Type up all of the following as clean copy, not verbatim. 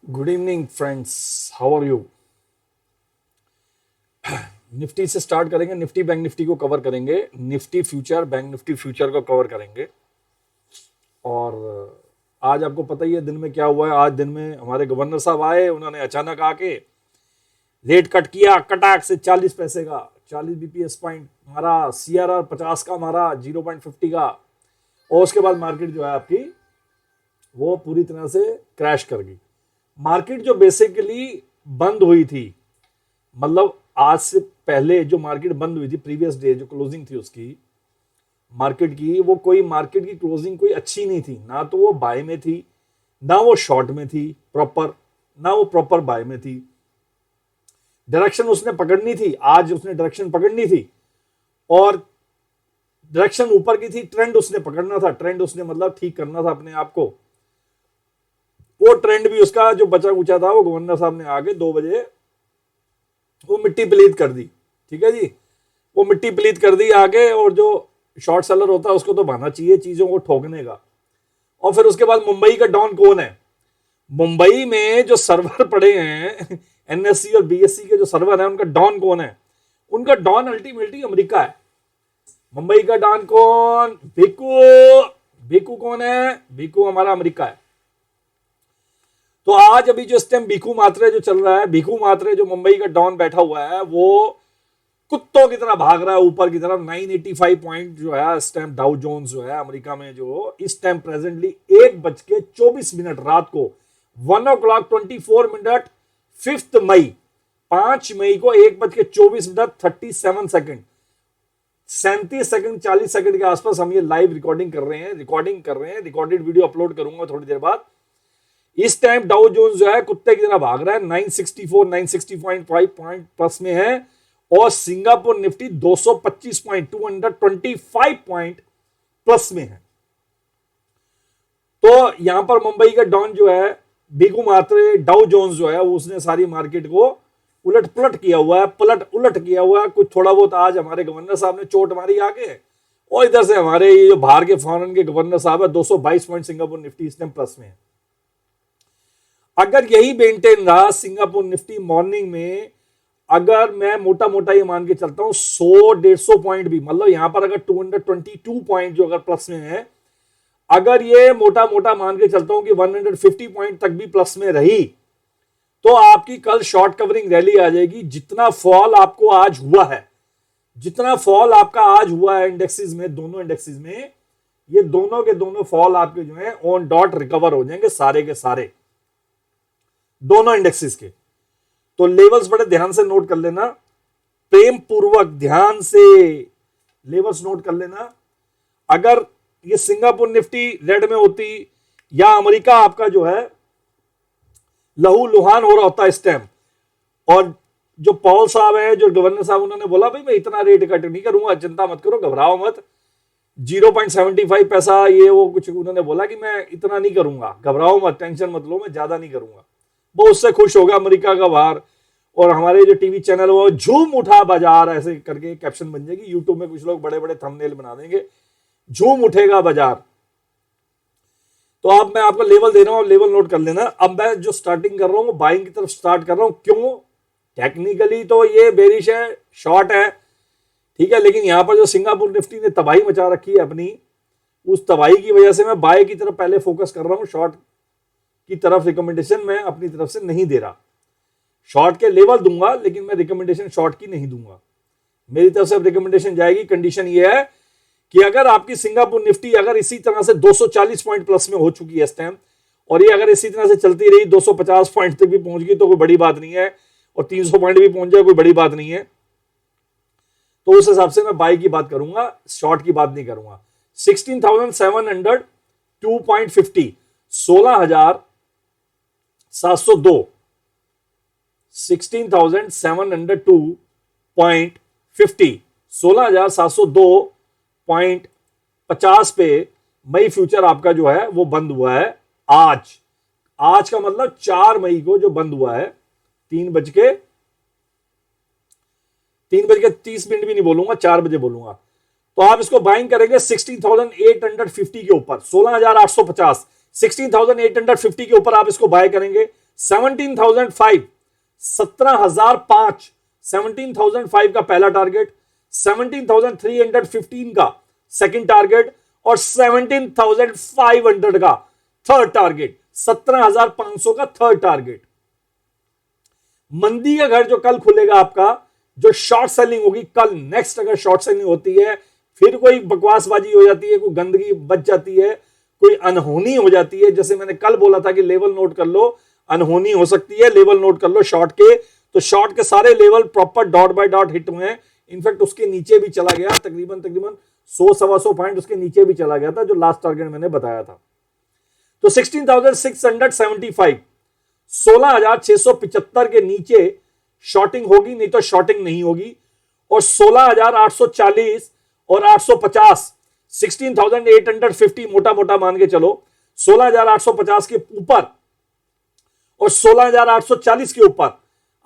Good evening friends, how are you. Nifty से start करेंगे। Nifty bank Nifty को cover करेंगे, Nifty future bank Nifty future को cover करेंगे। और आज आपको पता ही है दिन में क्या हुआ है। आज दिन में हमारे गवर्नर साहब आए, उन्होंने अचानक आके रेट कट किया, कटाक से 40 पैसे का, 40 बीपीएस पॉइंट मारा। सीआरआर 50 का मारा, 0.50 का। और उसके बाद मार्केट जो है आपकी वो पूरी तरह से क्रैश कर गई। मार्केट जो बेसिकली बंद हुई थी, मतलब आज से पहले जो मार्केट बंद हुई थी, प्रीवियस डे जो क्लोजिंग थी उसकी मार्केट की, वो कोई मार्केट की क्लोजिंग कोई अच्छी नहीं थी। ना तो वो बाय में थी, ना वो शॉर्ट में थी प्रॉपर, ना वो प्रॉपर बाय में थी। डायरेक्शन उसने पकड़नी थी, आज उसने डायरेक्शन पकड़नी थी और डायरेक्शन ऊपर की थी। ट्रेंड उसने पकड़ना था, ट्रेंड उसने मतलब ठीक करना था अपने आप को। वो ट्रेंड भी उसका जो बचा कुचा था, वो गवर्नर साहब ने आगे 2 बजे वो मिट्टी प्लीत कर दी। ठीक है जी, वो मिट्टी प्लीत कर दी आगे। और जो शॉर्ट सेलर होता है उसको तो बहाना चाहिए चीजों को ठोकने का। और फिर उसके बाद मुंबई का डॉन कौन है? मुंबई में जो सर्वर पड़े हैं एनएससी और बीएससी के जो सर्वर है, उनका डॉन कौन है? उनका डॉन अल्टीमेटली अमेरिका है। मुंबई का डॉन कौन? भिक्कू। भिक्कू कौन है? भिक्कू हमारा अमेरिका है। तो आज अभी जो इस टाइम भिक्खू मात्रे जो चल रहा है, भिक्खू मात्रे जो मुंबई का डॉन बैठा हुआ है, वो कुत्तों की तरह भाग रहा है ऊपर की तरफ। 985 पॉइंट जो है इस टाइम डाउ जोन्स जो है अमेरिका में, जो इस टाइम प्रेजेंटली 1:24 रात को 1:24 5 मई, 5 मई को 1:24 37 सेकंड 40 सेकंड के आसपास हम ये लाइव रिकॉर्डिंग कर रहे हैं, रिकॉर्डेड वीडियो अपलोड करूंगा थोड़ी देर बाद। इस टाइम डाउ जोन्स जो है कुत्ते की तरह भाग रहा है, 964 960.5 पॉइंट प्लस में है। और Singapore Nifty 225 point 225 point plus में है। तो यहां पर मुंबई का डॉन जो है भिक्खू मात्रे, डाउ जोन्स जो है, उसने सारी मार्केट को उलट पुलट किया हुआ है, पलट उलट किया हुआ है। कुछ थोड़ा बहुत आज हमारे गवर्नर साहब ने चोट मारी आगे, और इधर से हमारे ये जो बाहर के फॉरेन के गवर्नर साहब है, 222 पॉइंट सिंगापुर निफ्टी इस टाइम प्लस में है। अगर यही मेंटेन रहा सिंगापुर निफ्टी मॉर्निंग में, अगर मैं मोटा मोटा ये मान के चलता हूं 100-150 पॉइंट भी, मतलब यहां पर अगर 222 पॉइंट जो अगर प्लस में है, अगर ये मोटा मोटा मान के चलता हूं कि 150 पॉइंट तक भी प्लस में रही, तो आपकी कल शॉर्ट कवरिंग रैली आ जाएगी। जितना फॉल आपको आज हुआ है, जितना फॉल आपका आज हुआ है इंडेक्सेस में, दोनों इंडेक्सेस में, ये दोनों के दोनों फॉल आपके जो है ऑन डॉट रिकवर हो जाएंगे, सारे के सारे, दोनों इंडेक्सेस के। तो लेवल्स बड़े ध्यान से नोट कर लेना, प्रेम पूर्वक ध्यान से लेवल्स नोट कर लेना। अगर ये सिंगापुर निफ्टी रेड में होती, या अमेरिका आपका जो है लहू लुहान हो रहा होता इस टाइम, और जो पॉल साहब है, जो गवर्नर साहब, उन्होंने बोला भाई मैं इतना रेट कट नहीं करूंगा, चिंता मत करो, घबराओ मत, 0.75 पैसा ये वो कुछ उन्होंने बोला कि मैं इतना नहीं करूंगा, घबराओ मत, टेंशन मत लो, मैं ज्यादा नहीं करूंगा। वो उससे खुश होगा अमेरिका का बाहर। और हमारे जो टीवी चैनल वो झूम उठा बाजार ऐसे करके कैप्शन बन जाएगी, यूट्यूब में कुछ लोग बड़े बड़े थंबनेल बना देंगे, झूम उठेगा बाजार। तो अब मैं आपको लेवल दे रहा हूं, लेवल नोट कर लेना। अब मैं जो स्टार्टिंग कर रहा हूं वो बाइंग की तरफ स्टार्ट कर रहा हूं। क्यों? टेक्निकली तो ये बेरिश है, शॉर्ट है, ठीक है, लेकिन यहां पर जो सिंगापुर निफ्टी ने तबाही मचा रखी है अपनी, उस तबाही की वजह से मैं बाय की तरफ पहले फोकस कर रहा हूं। शॉर्ट की तरफ रिकमेंडेशन मैं अपनी तरफ से नहीं दे रहा। शॉर्ट के लेवल दूंगा, लेकिन मैं रिकमेंडेशन शॉर्ट की नहीं दूंगा। मेरी तरफ से रिकमेंडेशन जाएगी, कंडीशन ये है कि अगर आपकी सिंगापुर निफ्टी अगर इसी तरह से 240 पॉइंट प्लस में हो चुकी है इस टाइम, और ये अगर इसी तरह से चलती रही, 250 पॉइंट तक भी पहुंच गई तो कोई बड़ी बात नहीं है, और 300 पॉइंट भी पहुंच जाए कोई बड़ी बात नहीं है, तो उस हिसाब से मैं बाई की बात करूंगा, शॉर्ट की बात नहीं करूंगा। 16,700 2.50, 16,702, 16,702.50, 16,702.50 पे मई फ्यूचर आपका जो है वो बंद हुआ है आज। आज का मतलब 4 मई को जो बंद हुआ है, 3:30 भी नहीं बोलूंगा, 4 बजे बोलूंगा। तो आप इसको बाइंग करेंगे 16,850 के ऊपर, 16,850, 16,850 के ऊपर आप इसको बाय करेंगे। 17,005, 17,005, 17,005 का पहला टारगेट, 17,315 का सेकंड टारगेट और 17,500 का थर्ड टारगेट, 17,500 का थर्ड टारगेट। मंदी का घर जो कल खुलेगा आपका, जो शॉर्ट सेलिंग होगी कल, नेक्स्ट अगर शॉर्ट सेलिंग होती है, फिर कोई बकवासबाजी हो जाती है, कोई गंदगी बच जाती है, कोई अनहोनी हो जाती है, जैसे मैंने कल बोला था कि लेवल नोट कर लो, अनहोनी हो सकती है, लेवल नोट कर लो शॉर्ट के, तो शॉर्ट के सारे level proper dot by dot hit हुए हैं। इनफैक्ट उसके नीचे भी चला गया, तकरीबन 100-125 पॉइंट उसके नीचे भी चला गया था, जो लास्ट टारगेट मैंने बताया था। तो 16,675, 16,675 के नीचे शॉर्टिंग होगी, नहीं तो शॉर्टिंग नहीं होगी। और 16,840 और 850, 16,850 मोटा मोटा मान के चलो, 16,850 के ऊपर और 16,840 के ऊपर,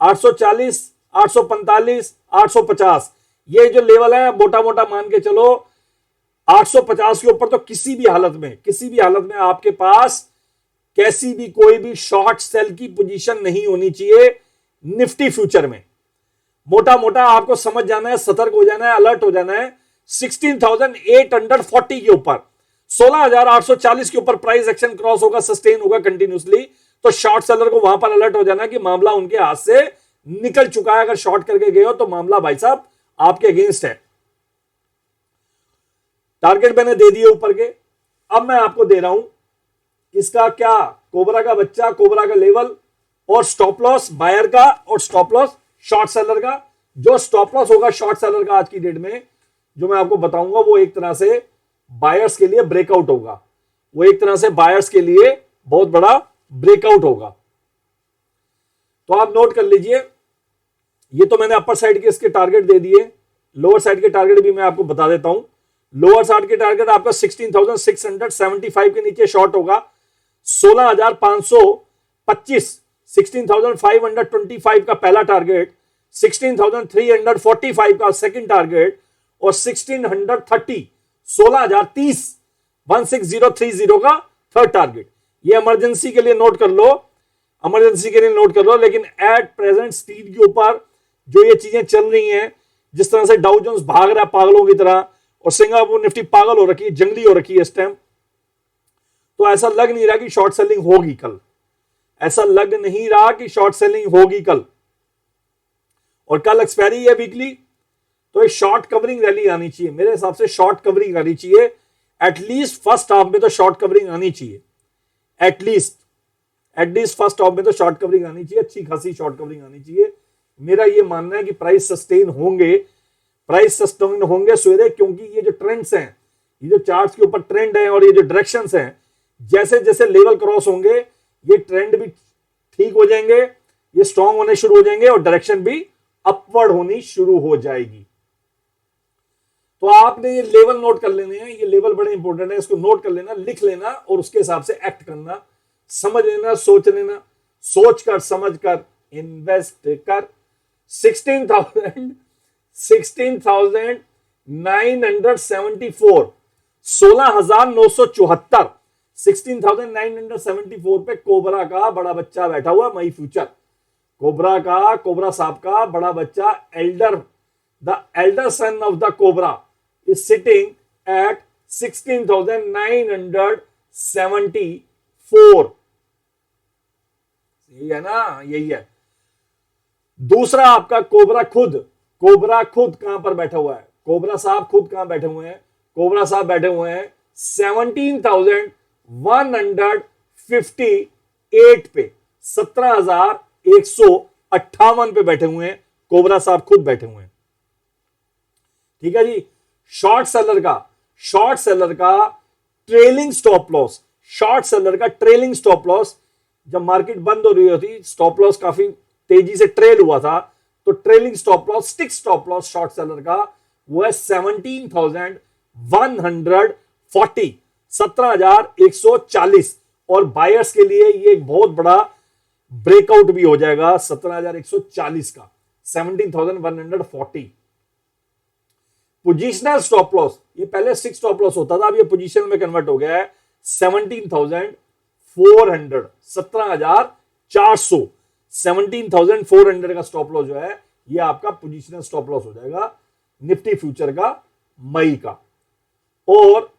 840, 845, 850, ये जो लेवल है मोटा मोटा मान के चलो 850 के ऊपर तो किसी भी हालत में आपके पास कैसी भी कोई भी शॉर्ट सेल की पोजीशन नहीं होनी चाहिए निफ्टी फ्यूचर में। मोटा मोटा आपको समझ जाना है, सतर्क हो जाना है, अलर्ट हो जाना है। 16,840 के ऊपर, 16,840 के ऊपर प्राइस एक्शन क्रॉस होगा, सस्टेन होगा कंटिन्यूसली, तो शॉर्ट सेलर को वहां पर अलर्ट हो जाना है कि मामला उनके हाथ से निकल चुका है। अगर शॉर्ट करके गए हो तो मामला भाई साहब आपके अगेंस्ट है। टारगेट मैंने दे दिए ऊपर के, अब मैं आपको दे रहा हूं इसका क्या, कोबरा का बच्चा, कोबरा का लेवल और स्टॉप लॉस बायर का और स्टॉप लॉस शॉर्ट सेलर का। जो स्टॉप लॉस होगा शॉर्ट सेलर का आज की डेट में, जो मैं आपको बताऊंगा, वो एक तरह से बायर्स के लिए ब्रेकआउट होगा, वो एक तरह से बायर्स के लिए बहुत बड़ा ब्रेकआउट होगा। तो आप नोट कर लीजिए, ये तो मैंने अपर साइड के इसके टारगेट दे दिए, लोअर साइड के टारगेट भी मैं आपको बता देता हूं। लोअर साइड के टारगेट आपका 16,675 के नीचे शॉर्ट होगा, 16,525, 16,525 का पहला टारगेट, 16,345 का सेकंड टारगेट और 1630, 16,030, 16030 का थर्ड टारगेट। ये इमरजेंसी के लिए नोट कर लो, इमरजेंसी के लिए नोट कर लो। लेकिन एट प्रेजेंट स्पीड के ऊपर जो ये चीजें चल रही हैं, जिस तरह से डाउ जोन्स भाग रहा है पागलों की तरह और सिंगापुर निफ्टी पागल हो रखी है, जंगली हो रखी है इस टाइम, तो ऐसा लग नहीं रहा कि शॉर्ट सेलिंग होगी कल, ऐसा लग नहीं रहा कि शॉर्ट सेलिंग होगी कल। और कल एक्सपायरी है वीकली, तो एक शॉर्ट कवरिंग रैली आनी चाहिए मेरे हिसाब से, शॉर्ट कवरिंग आनी चाहिए एटलीस्ट फर्स्ट हाफ में, तो शॉर्ट कवरिंग आनी चाहिए एटलीस्ट फर्स्ट हाफ में, तो शॉर्ट कवरिंग आनी चाहिए, अच्छी खासी शॉर्ट कवरिंग आनी चाहिए। मेरा ये मानना है कि प्राइस सस्टेन होंगे सवेरे, क्योंकि ये जो ट्रेंड्स हैं, ये जो चार्ट्स के ऊपर ट्रेंड है और ये जो डायरेक्शंस हैं, जैसे जैसे लेवल क्रॉस होंगे ये ट्रेंड भी ठीक हो जाएंगे, ये स्ट्रांग होने शुरू हो जाएंगे और डायरेक्शन भी अपवर्ड होनी शुरू हो जाएगी। तो आपने ये लेवल नोट कर लेने हैं, ये लेवल बड़े इंपॉर्टेंट है, इसको नोट कर लेना, लिख लेना और उसके हिसाब से एक्ट करना, समझ लेना, सोच लेना, सोच कर समझ कर इन्वेस्ट कर। 16,974, 16,974, 16,974 पे कोबरा का बड़ा बच्चा बैठा हुआ, मई फ्यूचर, कोबरा साहब का बड़ा बच्चा, the elder son of the cobra is sitting at 16,974। यही है ना, यही है। दूसरा आपका कोबरा खुद कहां पर बैठा हुआ है, कोबरा साहब खुद कहां बैठे हुए हैं, कोबरा साहब बैठे हुए हैं 17,158 पे, 17,158 पे बैठे हुए हैं, कोबरा साहब खुद बैठे हुए हैं। ठीक है जी। शॉर्ट सेलर का trailing stop loss, short seller का ट्रेलिंग स्टॉप लॉस, जब मार्केट बंद हो रही होती, स्टॉप लॉस काफी तेजी से ट्रेल हुआ था, तो trailing stop loss, stick stop loss short seller का वो है 17,140, 17,140। और बायर्स के लिए ये एक बहुत बड़ा ब्रेकआउट भी हो जाएगा 17,140 का, 17,140। पोजिशनल स्टॉप लॉस, ये पहले स्टिक स्टॉप लॉस होता था, अब ये पोजीशन में कन्वर्ट हो गया है 17,400, 17,400 400 17,400 का स्टॉप लॉस जो है ये आपका पोजिशनल स्टॉप लॉस हो जाएगा निफ्टी फ्यूचर का मई का। और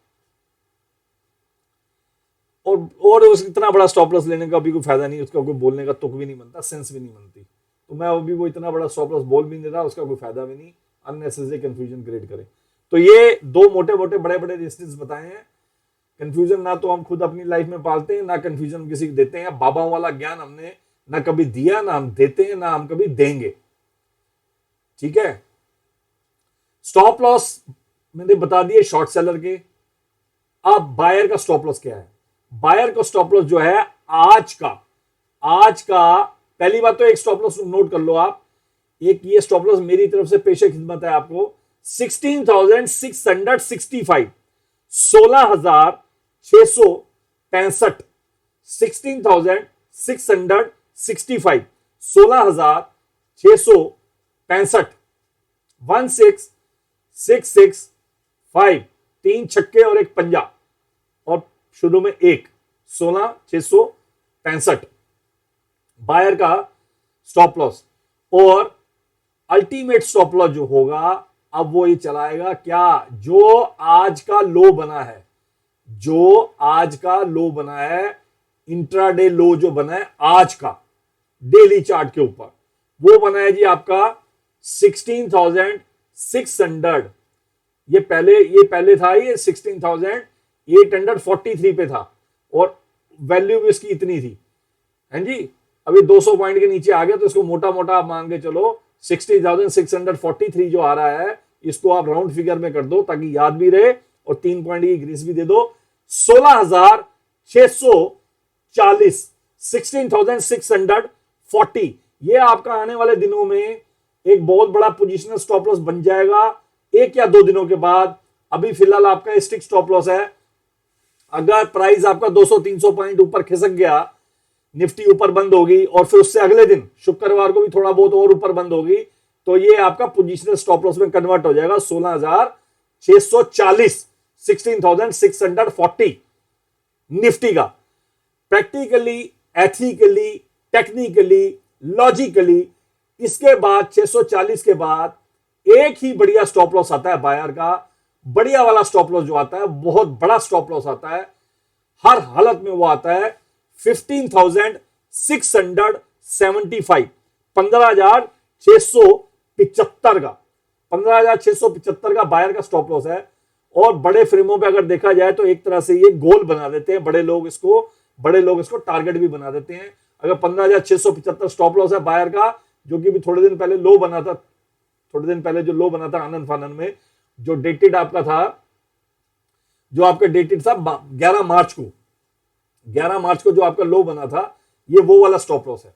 उस इतना बड़ा स्टॉप लॉस लेने का भी कोई फायदा नहीं, उसका कोई बोलने का तुक भी नहीं बनता, सेंस भी नहीं बनती। तो मैं अभी वो इतना बड़ा स्टॉप लॉस बोल भी नहीं रहा, उसका कोई फायदा भी नहीं, अननेसेसरी कंफ्यूजन क्रिएट करे। तो ये दो मोटे मोटे बड़े बड़े रेस्टिस बताए हैं। कंफ्यूजन ना तो हम खुद अपनी लाइफ में पालते हैं, ना कंफ्यूजन किसी को देते हैं। बाबाओं वाला ज्ञान हमने ना कभी दिया, ना हम देते हैं, ना हम कभी देंगे। ठीक है, स्टॉप लॉस मैंने बता दिए शॉर्ट सेलर के। अब बायर का स्टॉप लॉस क्या है? बायर का स्टॉप लॉस जो है आज का पहली बात तो एक स्टॉप लॉस नोट कर लो आप, एक ये स्टॉप लॉस मेरी तरफ से पेशे खिदमत है आपको, 16,665, 16,665, 16,665, 16,665, 16,665, 3 छक्के और एक पंजा और शुरू में एक, 16,665 बायर का स्टॉप लॉस। और अल्टीमेट स्टॉप लॉस जो होगा अब वो ये चलाएगा क्या, जो आज का लो बना है, जो आज का लो बना है, इंट्राडे लो जो बना है आज का डेली चार्ट के ऊपर, वो बना है जी आपका 16,600। ये पहले था, ये 16,843 पे था और वैल्यू भी इसकी इतनी थी, हैं जी। अभी 200 पॉइंट के नीचे आ गया, तो इसको मोटा मोटा आप मान के चलो 60,643 जो आ रहा है, इसको आप राउंड फिगर में कर दो ताकि याद भी रहे और 3 पॉइंट की ग्रीस भी दे दो। 16,640, 16,640, ये आपका आने वाले दिनों में एक बहुत बड़ा पोजिशनल स्टॉप लॉस बन जाएगा 1 या 2 दिनों के बाद। अभी फिलहाल आपका स्टिक स्टॉप लॉस है। अगर प्राइस आपका 200-300 पॉइंट ऊपर खिसक गया, निफ्टी ऊपर बंद होगी और फिर उससे अगले दिन शुक्रवार को भी थोड़ा बहुत और ऊपर बंद होगी, तो ये आपका पोजिशनल स्टॉप लॉस में कन्वर्ट हो जाएगा 16,640, 16,640 निफ्टी का। प्रैक्टिकली, एथिकली, टेक्निकली, लॉजिकली इसके बाद 640 के बाद एक ही बढ़िया स्टॉप लॉस आता है बायर का। बढ़िया वाला स्टॉप लॉस जो आता है, बहुत बड़ा स्टॉप लॉस आता है, हर हालत में वो आता है 15,675, 15,675 का, 15,675 का बायर का स्टॉप लॉस है। और बड़े फ्रेमों पे अगर देखा जाए तो एक तरह से ये गोल बना देते हैं बड़े लोग इसको टारगेट भी बना देते हैं। अगर 15,675 स्टॉप लॉस है बायर का, जो कि भी थोड़े दिन पहले जो लो बना था आनंद फानन में, जो डेटेड आपका था, जो आपका डेटेड था 11 मार्च को जो आपका लो बना था, ये वो वाला स्टॉप लॉस है।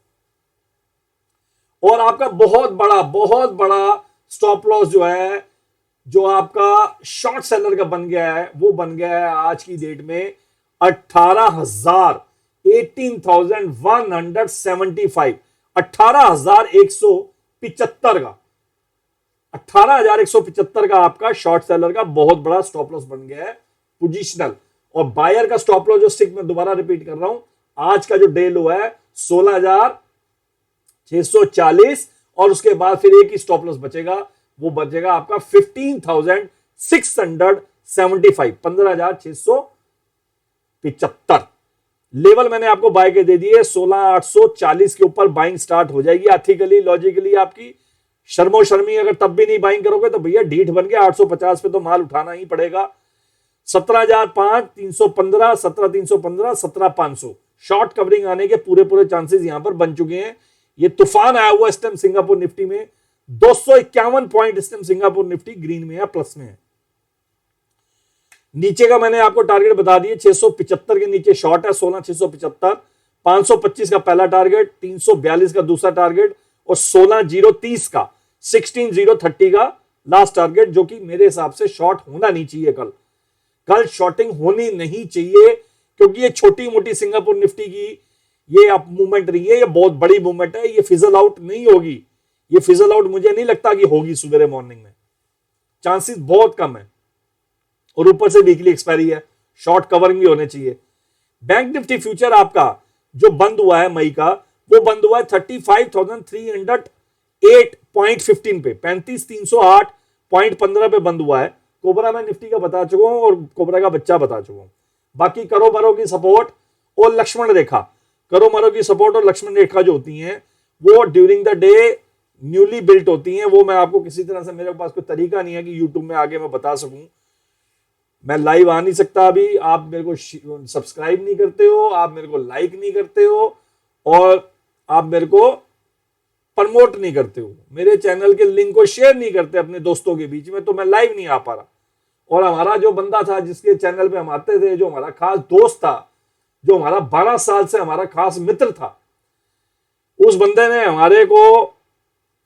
और आपका बहुत बड़ा स्टॉप लॉस जो है, जो आपका शॉर्ट सेलर का बन गया है, वो बन गया है आज की डेट में 18,175, 18,175 का, 18,175 का आपका शॉर्ट सेलर का बहुत बड़ा स्टॉप लॉस बन गया है पोजिशनल। और बायर का स्टॉप लॉस जो स्टिक में दोबारा रिपीट कर रहा हूं, आज का जो डे लो है 16,640 और उसके बाद फिर एक ही स्टॉप लॉस बचेगा, वो बचेगा आपका 15,675, 15,675 लेवल मैंने आपको बाय के दे दिए। 16,840 के ऊपर बाइंग स्टार्ट हो जाएगी। एथिकली, लॉजिकली आपकी शर्मो शर्मी अगर तब भी नहीं बाइंग करोगे तो भैया ढीठ बन गया, 850 पे तो माल उठाना ही पड़ेगा। 17,315, 17,315, 17,500 शॉर्ट कवरिंग आने के पूरे चांसेस यहां पर बन चुके हैं। ये तूफान आया हुआ इस टाइम सिंगापुर निफ्टी में, 251 पॉइंट इस टाइम सिंगापुर निफ्टी ग्रीन में है, प्लस में है। नीचे का मैंने आपको टारगेट बता दिए, 675 के नीचे शॉर्ट है 16,675, 525 का पहला टारगेट, 342 का दूसरा टारगेट और 16,030 का 16,030 का लास्ट टारगेट, जो कि मेरे हिसाब से शॉर्ट होना नहीं चाहिए। कल शॉर्टिंग होनी नहीं चाहिए, क्योंकि ये छोटी मोटी सिंगापुर निफ्टी की ये आप मूवमेंट रही है, ये बहुत बड़ी मूवमेंट है, ये फिजल आउट नहीं होगी। ये फिजल आउट मुझे नहीं लगता कि होगी सुबह मॉर्निंग में, चांसेस बहुत कम है। और ऊपर से वीकली एक्सपायरी है, शॉर्ट कवरिंग भी होने चाहिए। बैंक निफ्टी फ्यूचर आपका जो बंद हुआ है मई का, वो बंद हुआ है 35,308.15 पे, 35,308.15 पे बंद हुआ है। कोबरा में निफ्टी का बता चुका हूं और कोबरा का बच्चा बता चुका हूं। बाकी करो मरो की सपोर्ट और लक्ष्मण रेखा, करो मरो की सपोर्ट और लक्ष्मण रेखा जो होती हैं वो during the day newly built होती हैं। वो मैं आपको किसी तरह से, मेरे पास कोई तरीका नहीं है कि यूट्यूब में आगे मैं बता सकूं। मैं लाइव आ नहीं सकता अभी, आप मेरे को सब्सक्राइब नहीं करते हो, आप मेरे को लाइक नहीं करते हो और आप मेरे को प्रमोट नहीं करते हो, मेरे चैनल के लिंक को शेयर नहीं करते अपने दोस्तों के बीच में, तो मैं लाइव नहीं आ पा रहा। और हमारा जो बंदा था जिसके चैनल पे हम आते थे, जो हमारा खास दोस्त था, जो हमारा 12 साल से हमारा खास मित्र था, उस बंदे ने हमारे को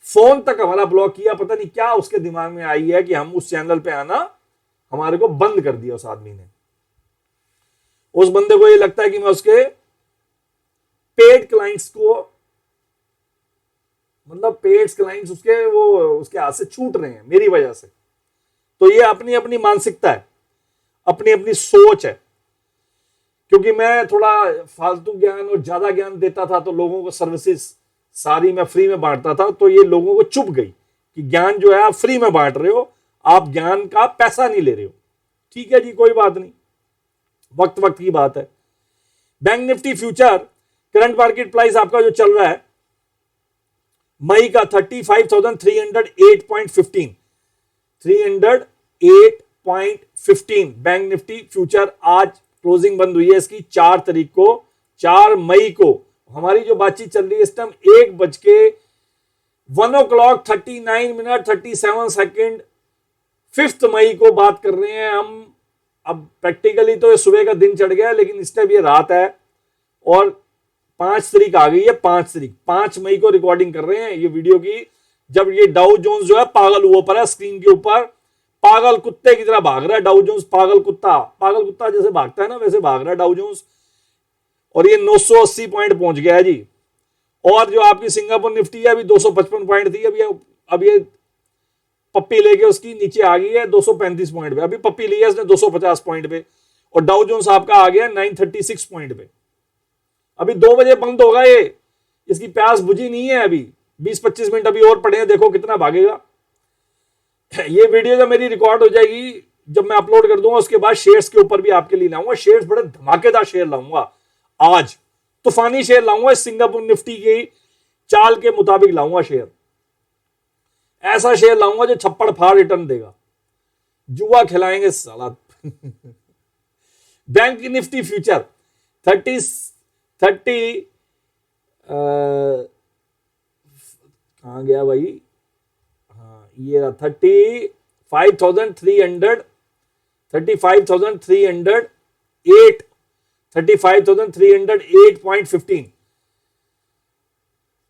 फोन तक हमारा ब्लॉक किया। पता नहीं क्या उसके दिमाग में आई है कि हम उस चैनल पे आना हमारे को बंद कर दिया। उस आदमी ने, उस बंदे को ये लगता है कि मैं उसके पेड क्लाइंट्स को, मतलब पेड क्लाइंट्स उसके हाथ से छूट रहे हैं मेरी वजह से। तो ये अपनी अपनी मानसिकता है, अपनी अपनी सोच है। क्योंकि मैं थोड़ा फालतू ज्ञान और ज्यादा ज्ञान देता था तो लोगों को सर्विसेज सारी मैं फ्री में बांटता था, तो ये लोगों को चुभ गई कि ज्ञान जो है आप फ्री में बांट रहे हो, आप ज्ञान का पैसा नहीं ले रहे हो। ठीक है जी, कोई बात नहीं, वक्त वक्त की बात है। Bank Nifty future current market price आपका जो चल रहा है मई का 35,308.15, 308.15 बैंक निफ्टी फ्यूचर आज क्लोजिंग बंद हुई है इसकी 4 तारीख को, 4 मई को। हमारी जो बातचीत चल रही है इस टाइम 1:39:37 5 मई को बात कर रहे हैं हम। अब प्रैक्टिकली तो ये सुबह का दिन चढ़ गया, लेकिन इस टाइम ये रात है और 5 तारीख आ गई है। 5 तारीख 5 मई को रिकॉर्डिंग कर रहे हैं ये वीडियो की, जब ये डाउ जोन्स जो है पागल हुआ पर है स्क्रीन के ऊपर, पागल कुत्ते की तरह भाग रहा है डाउ जोन्स। पागल कुत्ता जैसे भागता है ना, वैसे भाग रहा है डाउ जोन्स। और ये 980 पॉइंट पहुंच गया है जी। और जो आपकी सिंगापुर निफ्टी है अभी 255 पॉइंट थी, अब ये पप्पी लेके उसकी नीचे आ गई है 235 पॉइंट पे। अभी पप्पी ली है इसने 250 पॉइंट पे और डाउ जोन्स आपका आ गया 936 पॉइंट पे। अभी 2 बजे बंद होगा ये, इसकी प्यास बुझी नहीं है अभी, 20-25 मिनट अभी और पड़े हैं, देखो कितना भागेगा। ये वीडियो जब मेरी रिकॉर्ड हो जाएगी, जब मैं अपलोड कर दूंगा, उसके बाद शेयर्स के ऊपर भी आपके लिए लाऊंगा। शेयर्स बड़े धमाकेदार शेयर लाऊंगा, आज तूफानी शेयर लाऊंगा। सिंगापुर निफ्टी की चाल के मुताबिक लाऊंगा शेयर, ऐसा शेयर लाऊंगा जो छप्पड़ फाड़ रिटर्न देगा, जुआ खिलाएंगे साला। बैंक निफ्टी फ्यूचर 30 कहां गया भाई, हाँ ये 35,308.15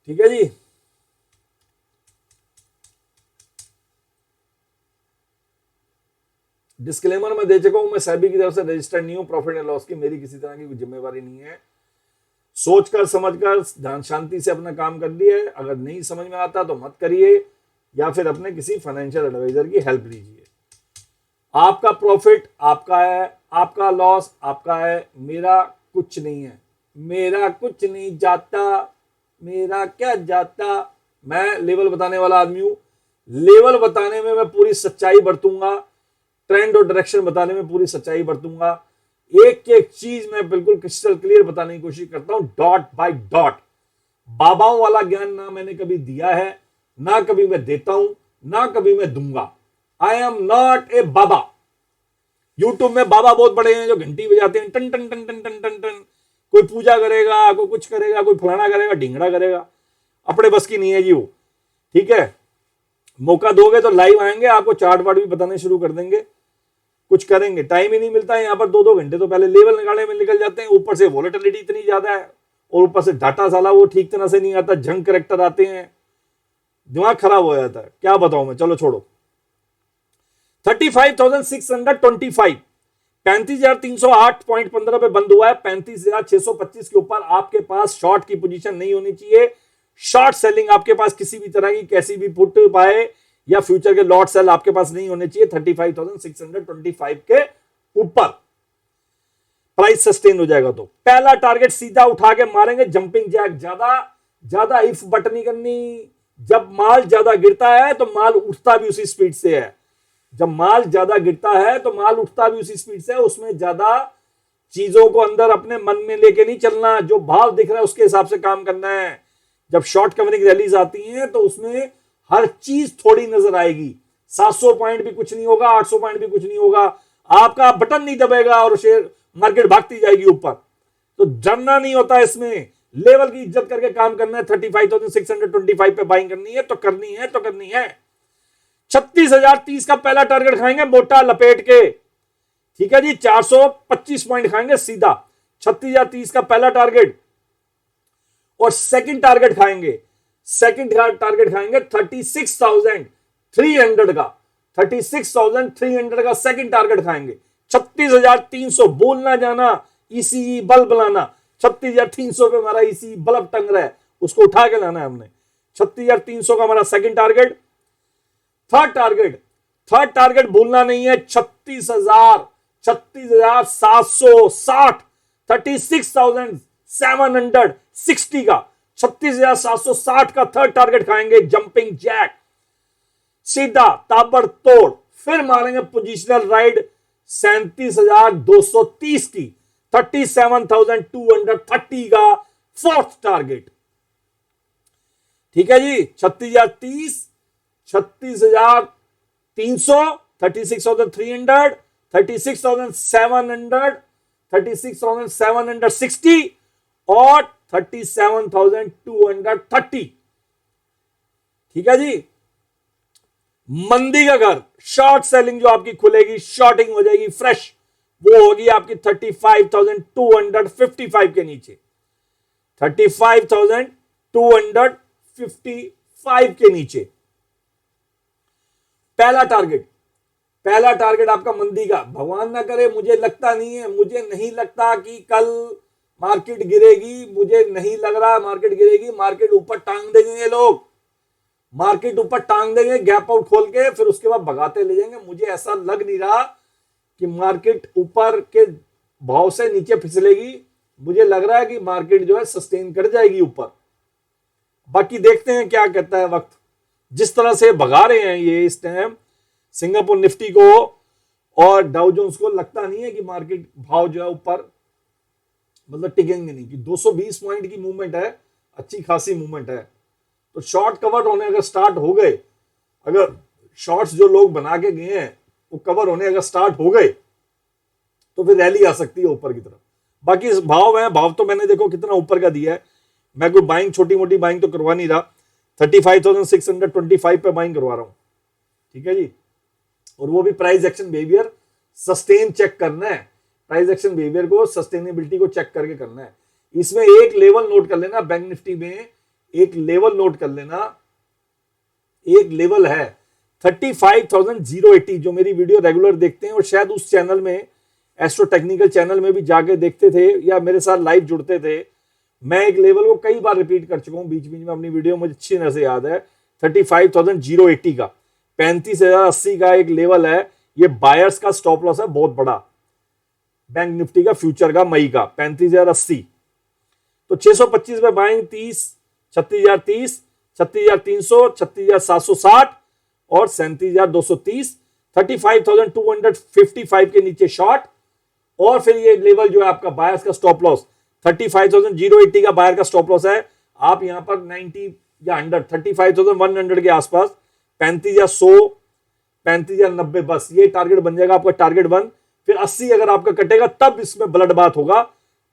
ठीक है जी। डिस्क्लेमर मैं दे चुका हूं, मैं सेबी की तरफ से रजिस्टर्ड नहीं हूं, प्रॉफिट एंड लॉस की मेरी किसी तरह की जिम्मेवारी नहीं है। सोचकर समझकर ध्यान शांति से अपना काम कर लिए, अगर नहीं समझ में आता तो मत करिए, या फिर अपने किसी फाइनेंशियल एडवाइजर की हेल्प लीजिए। आपका प्रॉफिट आपका है, आपका लॉस आपका है, मेरा कुछ नहीं है, मेरा कुछ नहीं जाता, मेरा क्या जाता। मैं लेवल बताने वाला आदमी हूं, लेवल बताने में मैं पूरी सच्चाई बरतूंगा, ट्रेंड और डायरेक्शन बताने में पूरी सच्चाई बरतूंगा। एक एक चीज मैं बिल्कुल क्रिस्टल क्लियर बताने की कोशिश करता हूं, डॉट बाय डॉट। बाबाओं वाला ज्ञान ना मैंने कभी दिया है, ना कभी मैं देता हूं, ना कभी मैं दूंगा। I am not a baba. YouTube में बाबा बहुत बड़े हैं जो घंटी बजाते हैं, टन टन टन टन टन टन टन, कोई पूजा करेगा, कोई कुछ करेगा, कोई फलाना करेगा, ढिंगड़ा करेगा, अपने बस की नहीं है जी वो। ठीक है, मौका दोगे तो लाइव आएंगे, आपको चार्ट वार्ट भी बताने शुरू कर देंगे, कुछ करेंगे। टाइम ही नहीं मिलता है यहाँ पर, 2-2 घंटे तो पहले लेवल निकालने में निकल जाते हैं। ऊपर से वॉलेटिलिटी इतनी ज्यादा है और ऊपर से डाटा साला वो ठीक तरह से नहीं आता, जंक करेक्टर आते हैं, दिमाग खराब हो जाता है, क्या बताऊं मैं। चलो छोड़ो। 35,625 35,308.15 पे बंद हुआ है। 35,625 के ऊपर आपके पास शॉर्ट की पोजीशन नहीं होनी चाहिए। शॉर्ट सेलिंग आपके पास किसी भी तरह की कैसी भी पुट पाए या फ्यूचर के लॉट सेल आपके पास नहीं होने चाहिए। 35,625 के ऊपर प्राइस सस्टेन हो जाएगा तो पहला टारगेट सीधा उठा के मारेंगे, जंपिंग जैक ज्यादा ज्यादा इफ बट नहीं करनी। जब माल ज्यादा गिरता है तो माल उठता भी उसी स्पीड से है। जब माल ज्यादा गिरता है तो माल उठता भी उसी स्पीड से है। उसमें ज्यादा चीजों को अंदर अपने मन में लेके नहीं चलना, जो भाव दिख रहा है उसके हिसाब से काम करना है। जब शॉर्ट कवरिंग रैलीज आती हैं तो उसमें हर चीज थोड़ी नजर आएगी। 700 पॉइंट भी कुछ नहीं होगा, 800 पॉइंट भी कुछ नहीं होगा, आपका बटन नहीं दबेगा और शेयर मार्केट भागती जाएगी ऊपर। तो डरना नहीं होता इसमें, लेवल की इज्जत करके काम करना है। 35,625 पे बाइंग करनी है तो करनी है तो करनी है। 36,030 का पहला टारगेट खाएंगे मोटा लपेट के, ठीक है जी। 425 पॉइंट खाएंगे सीधा। 36,030 का पहला टारगेट और सेकंड टारगेट खाएंगे। सेकंड टारगेट खाएंगे 36,300 का। 36,300 का सेकंड टारगेट खाएंगे। 36,300 बोलना जाना, ईसीई बल्ब लाना। 36,300 पे हमारा ईसीई बल्ब टंग रहा है, उसको उठा के लाना है हमने। 36,300 का हमारा सेकंड टारगेट। थर्ड टारगेट भूलना नहीं है, 36,760। 36,760 का 36,760 का थर्ड टारगेट खाएंगे। जंपिंग जैक सीधा ताबड़तोड़। फिर मारेंगे पोजिशनल राइड 37,230 की। 37,230 का फोर्थ टारगेट, ठीक है जी। 36,030, 36,300, 36,300, 36,700, 36,760 और 37,230, ठीक है जी। मंदी का घर, शॉर्ट सेलिंग जो आपकी खुलेगी, शॉर्टिंग हो जाएगी फ्रेश, वो होगी आपकी 35,255 के नीचे। 35,255 के नीचे पहला टारगेट आपका मंदी का। भगवान ना करे, मुझे लगता नहीं है, मुझे नहीं लगता कि कल मार्केट गिरेगी, मुझे नहीं लग रहा मार्केट गिरेगी। मार्केट ऊपर टांग देंगे ये लोग, मार्केट ऊपर टांग देंगे गैप आउट खोल के, फिर उसके बाद भगाते ले जाएंगे। मुझे ऐसा लग नहीं रहा कि मार्केट ऊपर के भाव से नीचे फिसलेगी। मुझे लग रहा है कि मार्केट जो है सस्टेन कर जाएगी ऊपर। बाकी देखते हैं क्या कहता है वक्त। जिस तरह से भगा रहे हैं ये इस टाइम सिंगापुर निफ्टी को और डाउ जोन्स को, लगता नहीं है कि मार्केट भाव जो है ऊपर मतलब टिकेंगे नहीं। कि 220 पॉइंट की मूवमेंट है, अच्छी खासी मूवमेंट है। तो शॉर्ट कवर होने अगर स्टार्ट हो गए, अगर शॉर्ट्स जो लोग बना के गए हैं वो कवर होने अगर स्टार्ट हो गए तो फिर रैली आ सकती है ऊपर की तरफ। बाकी भाव है, भाव तो मैंने देखो कितना ऊपर का दिया है। मैं कोई बाइंग, छोटी मोटी बाइंग तो करवा नहीं रहा। 35,625 पे बाइंग करवा रहा हूं, ठीक है जी। और वो भी price action behaviour sustain check करना है। प्राइस एक्शन बिहेवियर को, सस्टेनेबिलिटी को चेक करके करना है। इसमें एक लेवल नोट कर लेना, बैंक निफ्टी में एक लेवल नोट कर लेना। एक लेवल है 35,080, जो मेरी वीडियो रेगुलर देखते हैं और शायद उस चैनल में, एस्ट्रो टेक्निकल चैनल में भी जाके देखते थे या मेरे साथ लाइव जुड़ते थे। मैं एक लेवल को कई बार रिपीट कर चुका हूं बीच बीच में अपनी वीडियो, मुझे अच्छी तरह से याद है। 35,080 का 35,080 का एक लेवल है। ये बायर्स का स्टॉप लॉस है बहुत बड़ा, बैंक निफ्टी का फ्यूचर का मई का 35,080। तो 625 में बाइंग 30, 36,030, 36,300, 36,760 और 37,230। 35,255 के नीचे शॉर्ट। और फिर ये लेवल जो है आपका बायर्स का स्टॉप लॉस 35,080 का बायर का स्टॉप लॉस है। आप यहां पर 90 या अंडर 35,100 के आसपास 35 या 100, 35 या 90, बस ये टारगेट बन जाएगा आपका टारगेट 1। फिर 80 अगर आपका कटेगा तब इसमें ब्लड बात होगा,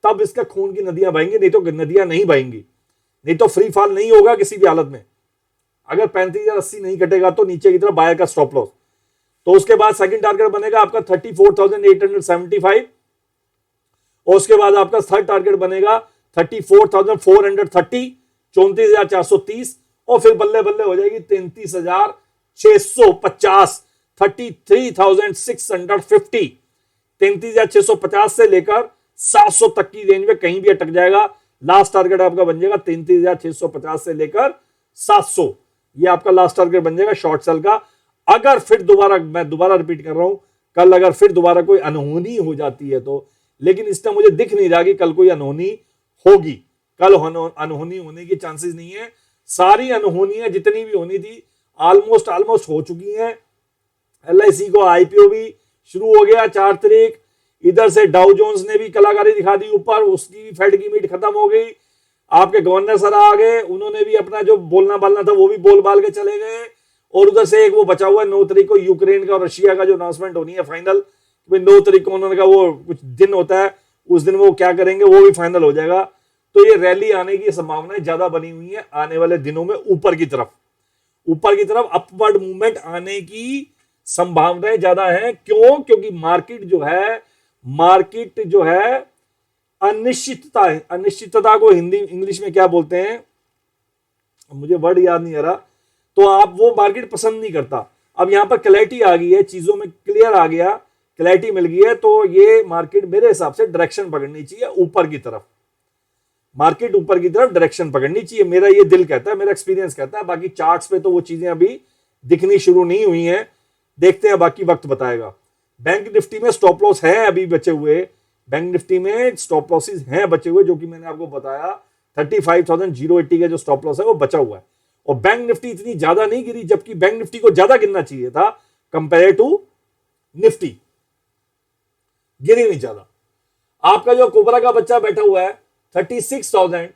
तब इसका खून की नदियां बहेंगी, नहीं तो नदियां नहीं बहेंगी, नहीं तो फ्री फॉल नहीं होगा किसी भी हालत में। अगर 35 या 80 नहीं कटेगा तो नीचे की तरफ बायर का स्टॉप लॉस। तो उसके बाद सेकंड टारगेट बनेगा आपका 34,875 और उसके बाद आपका थर्ड टारगेट बनेगा 34,430, 34,430 और फिर बल्ले बल्ले हो जाएगी 33,650, 33,650। 33,650 से लेकर 700 तक की रेंज में कहीं भी अटक जाएगा। लास्ट टारगेट आपका बन जाएगा 33,650 से लेकर 700। ये आपका लास्ट टारगेट बन जाएगा शॉर्ट सेल का। अगर फिर दोबारा, मैं दोबारा रिपीट कर रहा हूं, कल अगर फिर दोबारा कोई अनहोनी हो जाती है तो, लेकिन इस टाइम मुझे दिख नहीं रहा कि कल कोई अनहोनी होगी। कल अनहोनी होने की चांसेस नहीं है। सारी अनहोनियां जितनी भी होनी थी ऑलमोस्ट हो चुकी हैं। LIC को IPO भी शुरू हो गया 4 तारीख। इधर से डाउ जोन्स ने भी कलाकारी दिखा दी ऊपर, उसकी भी फेड की मीट खत्म हो गई। आपके गवर्नर सर आ गए, उन्होंने भी अपना जो बोलना बालना था वो भी बोल बाल के चले गए। और उधर से एक वो बचा हुआ है 9 तारीख को यूक्रेन का और रशिया का जो अनाउंसमेंट होनी है फाइनल, 9 तारीख को उन्होंने कहा वो कुछ दिन होता है, उस दिन वो क्या करेंगे वो भी फाइनल हो जाएगा। तो ये रैली आने की संभावनाएं ज्यादा बनी हुई है आने वाले दिनों में। ऊपर की तरफ अपवर्ड मूवमेंट आने की संभावनाएं ज्यादा है। क्यों? क्योंकि मार्केट जो है अनिश्चितता को हिंदी इंग्लिश में क्या बोलते हैं, मुझे वर्ड याद नहीं आ रहा। तो आप वो मार्केट पसंद नहीं करता। अब यहां पर क्लैरिटी आ गई है, चीजों में क्लियर आ गया, क्लैरिटी मिल गई है, तो ये मार्केट मेरे हिसाब से डायरेक्शन पकड़नी चाहिए ऊपर की तरफ। मार्केट ऊपर की तरफ डायरेक्शन पकड़नी चाहिए, मेरा ये दिल कहता है, मेरा एक्सपीरियंस कहता है। बाकी चार्ट्स पे तो वो चीजें अभी दिखनी शुरू नहीं हुई हैं, देखते हैं, बाकी वक्त बताएगा। बैंक निफ्टी में स्टॉप लॉस है अभी बचे हुए, बैंक निफ्टी में स्टॉप लॉसेस हैं बचे हुए, जो कि मैंने आपको बताया 35,080 का जो स्टॉप लॉस है वो बचा हुआ है। और बैंक निफ्टी इतनी ज्यादा नहीं गिरी, जबकि बैंक निफ्टी को ज्यादा गिरना चाहिए था कंपेयर टू निफ्टी, गिरी नहीं ज्यादा। आपका जो कोबरा का बच्चा बैठा हुआ है 36,000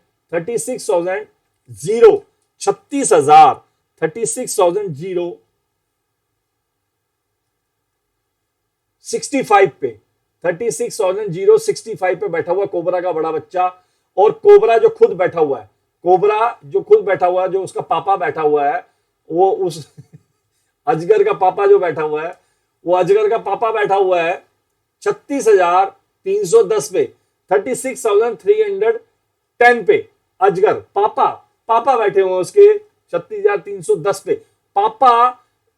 65 पे 36,065 पे बैठा हुआ कोबरा का बड़ा बच्चा। और कोबरा जो खुद बैठा हुआ है, जो उसका पापा बैठा हुआ है, वो उस अजगर का पापा जो बैठा हुआ है, वो अजगर का पापा बैठा हुआ है 36,310 पे, 36,310 पे अजगर पापा बैठे हुए हैं उसके 36,310 पे। पापा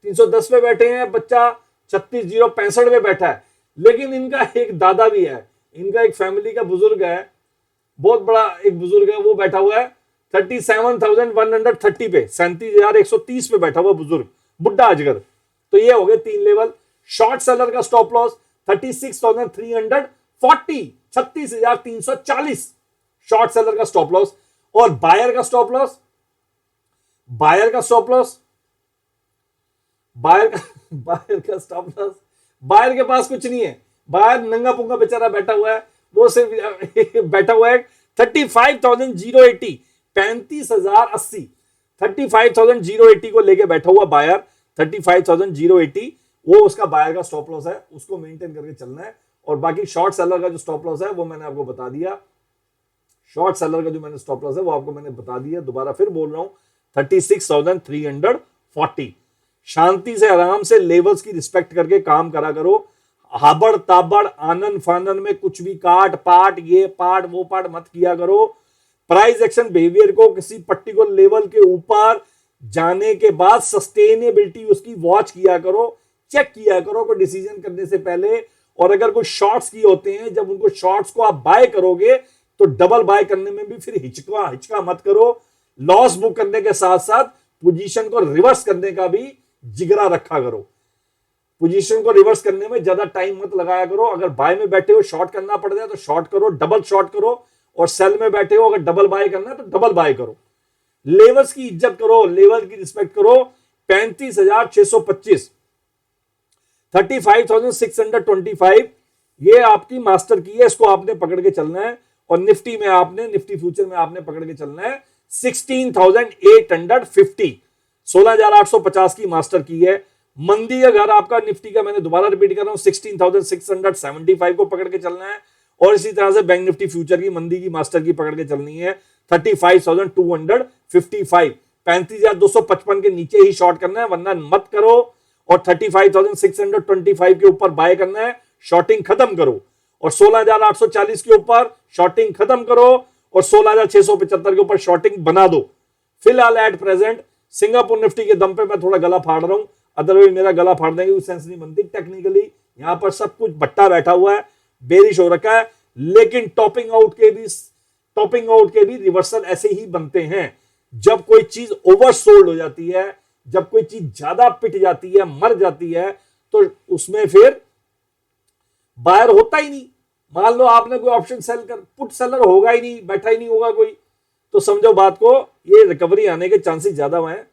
310 पे बैठे हैं, बच्चा 36,065 पे बैठा है। लेकिन इनका एक दादा भी है, इनका एक फैमिली का बुजुर्ग है, बहुत बड़ा एक बुजुर्ग है, वो बैठा हुआ है 37,130 पे, 37,130 पे बैठा हुआ बुजुर्ग बुड्ढा अजगर। तो ये हो गए 3 लेवल। शॉर्ट सेलर का स्टॉप लॉस 36,340, 36,340 शॉर्ट सेलर का स्टॉप लॉस। और बायर का स्टॉप लॉस, बायर का के पास कुछ नहीं है। बायर नंगा पुंगा बेचारा बैठा हुआ है, वो सिर्फ बैठा हुआ है 35,080, 35,080, 35,080 को लेके बैठा हुआ बायर 35,080, वो उसका बायर का स्टॉप लॉस है, उसको मेंटेन करके चलना है। और बाकी शॉर्ट सेलर का जो स्टॉप लॉस है वो मैंने आपको बता दिया, शॉर्ट सेलर का जो मैंने स्टॉप लॉस है वो आपको मैंने बता दिया। दोबारा फिर बोल रहा हूं 36,340। शांति से आराम से लेवल्स की रिस्पेक्ट करके काम करा करो। हाबड़ ताबड़ आनंद फानन में कुछ भी काट पाट, ये पाट वो पाट मत किया करो। प्राइस एक्शन बिहेवियर को किसी पर्टिकुलर लेवल के ऊपर जाने के बाद सस्टेनेबिलिटी उसकी वॉच किया करो, चेक किया करो कोई डिसीजन करने से पहले। और अगर कोई शॉर्ट्स की होते हैं, जब उनको शॉर्ट्स को आप बाय करोगे तो डबल बाय करने में भी फिर हिचका मत करो। लॉस बुक करने के साथ साथ पोजीशन को रिवर्स करने का भी जिगरा रखा करो। पोजीशन को रिवर्स करने में ज्यादा टाइम मत लगाया करो। अगर बाय में बैठे हो शॉर्ट करना पड़ जाए तो शॉर्ट करो, डबल शॉर्ट करो। और सेल में बैठे हो अगर डबल बाय करना है तो डबल बाय करो। लेवल्स की इज्जत करो, लेवल की रिस्पेक्ट करो। 35,625, 35,625 ये आपकी मास्टर की है, इसको आपने पकड़ के चलना है। और निफ्टी फ्यूचर में आपने पकड़ के चलना है 16,850, 16,850 की मास्टर की है। मंदी का घर आपका निफ्टी का, मैंने दोबारा रिपीट कर रहा हूं, 16,675 को पकड़ के चलना है। और इसी तरह से बैंक निफ्टी फ्यूचर की मंदी की मास्टर की पकड़ के चलनी है 35,255, 35,255 के नीचे ही शॉर्ट करना है, वरना मत करो। और 35,625 के ऊपर बाय करना है, शॉर्टिंग खत्म करो। और 16,840 के ऊपर शॉर्टिंग खत्म करो। और 16,675 के ऊपर शॉर्टिंग बना दो। फिलहाल एट प्रेजेंट सिंगापुर निफ्टी के दम पे मैं थोड़ा गला फाड़ रहा हूं, अदरवाइज मेरा गला फाड़ने की सेंस नहीं बनती। टेक्निकली यहां पर सब कुछ भट्टा बैठा हुआ है, बेरिश हो रखा है। लेकिन टॉपिंग आउट के भी रिवर्सल ऐसे ही बनते हैं। जब कोई चीज ओवरसोल्ड हो जाती है, जब कोई चीज ज्यादा पिट जाती है, मर जाती है, तो उसमें फिर बायर होता ही नहीं। मान लो आपने कोई ऑप्शन सेल कर, पुट सेलर होगा ही नहीं, बैठा ही नहीं होगा कोई, तो समझो बात को, ये रिकवरी आने के चांसेस ज्यादा हैं।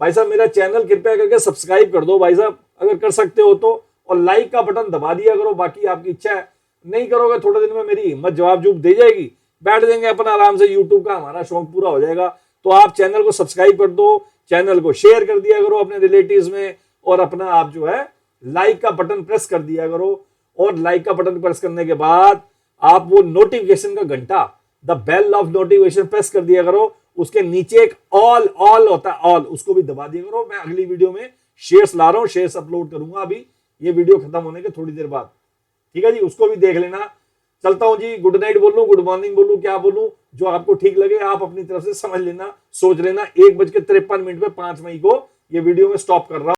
भाई साहब मेरा चैनल कृपया करके सब्सक्राइब कर दो भाई साहब, अगर कर सकते हो तो, और लाइक का बटन दबा दिया करो। बाकी आपकी इच्छा है, नहीं करोगे थोड़े दिन में मेरी हिम्मत जवाब जूब दे जाएगी, बैठ देंगे अपना आराम से, यूट्यूब का हमारा शौक पूरा हो जाएगा। तो आप चैनल को सब्सक्राइब कर दो, चैनल को शेयर कर दिया करो अपने रिलेटिव्स में, और अपना आप जो है लाइक का बटन प्रेस कर दिया करो। और लाइक का बटन प्रेस करने के बाद आप वो नोटिफिकेशन का घंटा, the bell of notification press कर दिया करो। उसके नीचे एक ऑल होता है, ऑल, उसको भी दबा दिया करो। मैं अगली वीडियो में शेयर्स ला रहा हूं, शेयर्स अपलोड करूंगा अभी ये वीडियो खत्म होने के थोड़ी देर बाद, ठीक है जी, उसको भी देख लेना। चलता हूं जी, गुड नाइट बोलूं, गुड मॉर्निंग बोलूं, क्या बोलूं, जो आपको ठीक लगे आप अपनी तरफ से समझ लेना, सोच लेना। 1:53 पे 5 मई को ये वीडियो में स्टॉप कर रहा हूं।